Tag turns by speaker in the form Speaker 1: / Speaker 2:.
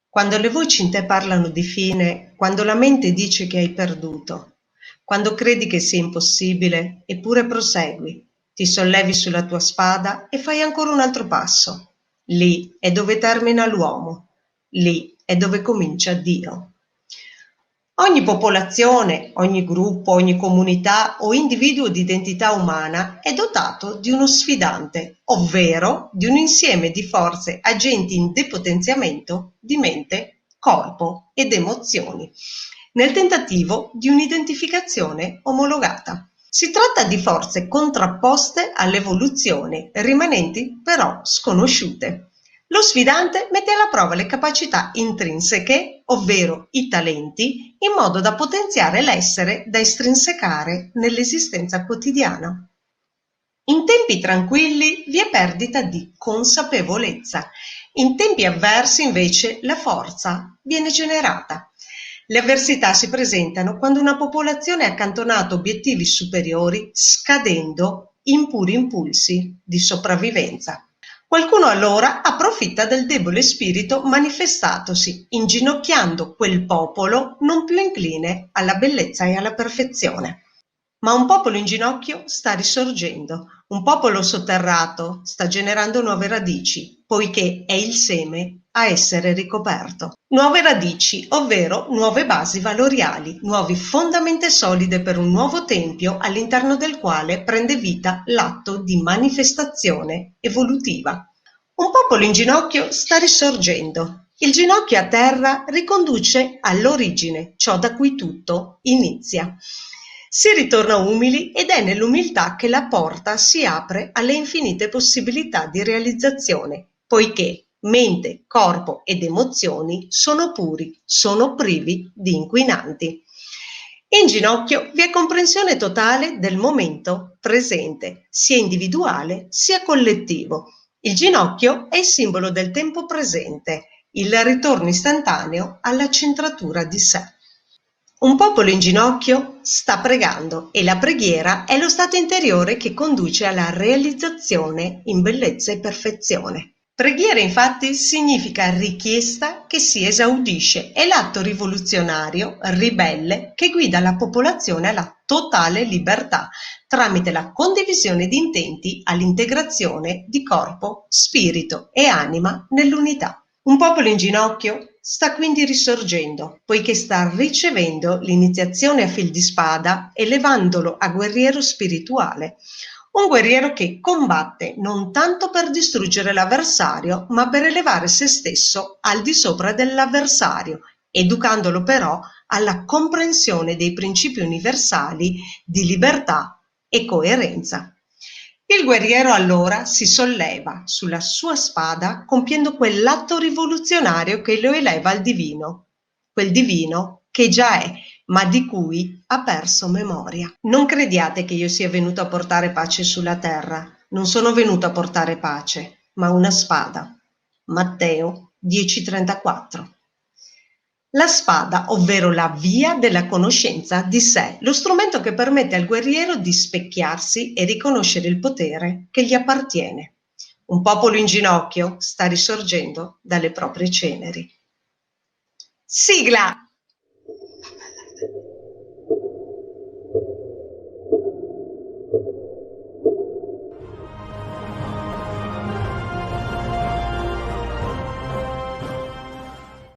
Speaker 1: Quando le voci in te parlano di fine, quando la mente dice che hai perduto, quando credi che sia impossibile, eppure prosegui, ti sollevi sulla tua spada e fai ancora un altro passo. Lì è dove termina l'uomo, lì è dove comincia Dio. Ogni popolazione, ogni gruppo, ogni comunità o individuo di identità umana è dotato di uno sfidante, ovvero di un insieme di forze agenti in depotenziamento di mente, corpo ed emozioni, nel tentativo di un'identificazione omologata. Si tratta di forze contrapposte all'evoluzione, rimanenti però sconosciute. Lo sfidante mette alla prova le capacità intrinseche, ovvero i talenti, in modo da potenziare l'essere da estrinsecare nell'esistenza quotidiana. In tempi tranquilli vi è perdita di consapevolezza, in tempi avversi invece la forza viene generata. Le avversità si presentano quando una popolazione ha accantonato obiettivi superiori scadendo in puri impulsi di sopravvivenza. Qualcuno allora approfitta del debole spirito manifestatosi, inginocchiando quel popolo non più incline alla bellezza e alla perfezione. Ma un popolo in ginocchio sta risorgendo, un popolo sotterrato sta generando nuove radici, poiché è il seme a essere ricoperto. Nuove radici, ovvero nuove basi valoriali, nuove fondamenta solide per un nuovo tempio all'interno del quale prende vita l'atto di manifestazione evolutiva. Un popolo in ginocchio sta risorgendo. Il ginocchio a terra riconduce all'origine, ciò da cui tutto inizia. Si ritorna umili ed è nell'umiltà che la porta si apre alle infinite possibilità di realizzazione, poiché mente, corpo ed emozioni sono puri, sono privi di inquinanti. In ginocchio vi è comprensione totale del momento presente, sia individuale sia collettivo. Il ginocchio è il simbolo del tempo presente, il ritorno istantaneo alla centratura di sé. Un popolo in ginocchio sta pregando e la preghiera è lo stato interiore che conduce alla realizzazione in bellezza e perfezione. Preghiera infatti significa richiesta che si esaudisce, è l'atto rivoluzionario, ribelle, che guida la popolazione alla totale libertà tramite la condivisione di intenti all'integrazione di corpo, spirito e anima nell'unità. Un popolo in ginocchio sta quindi risorgendo, poiché sta ricevendo l'iniziazione a fil di spada, elevandolo a guerriero spirituale. Un guerriero che combatte non tanto per distruggere l'avversario, ma per elevare se stesso al di sopra dell'avversario, educandolo però alla comprensione dei principi universali di libertà e coerenza. Il guerriero allora si solleva sulla sua spada compiendo quell'atto rivoluzionario che lo eleva al divino, quel divino che già è, ma di cui ha perso memoria. Non crediate che io sia venuto a portare pace sulla terra, non sono venuto a portare pace, ma una spada. Matteo 10,34. La spada, ovvero la via della conoscenza di sé, lo strumento che permette al guerriero di specchiarsi e riconoscere il potere che gli appartiene. Un popolo in ginocchio sta risorgendo dalle proprie ceneri. Sigla!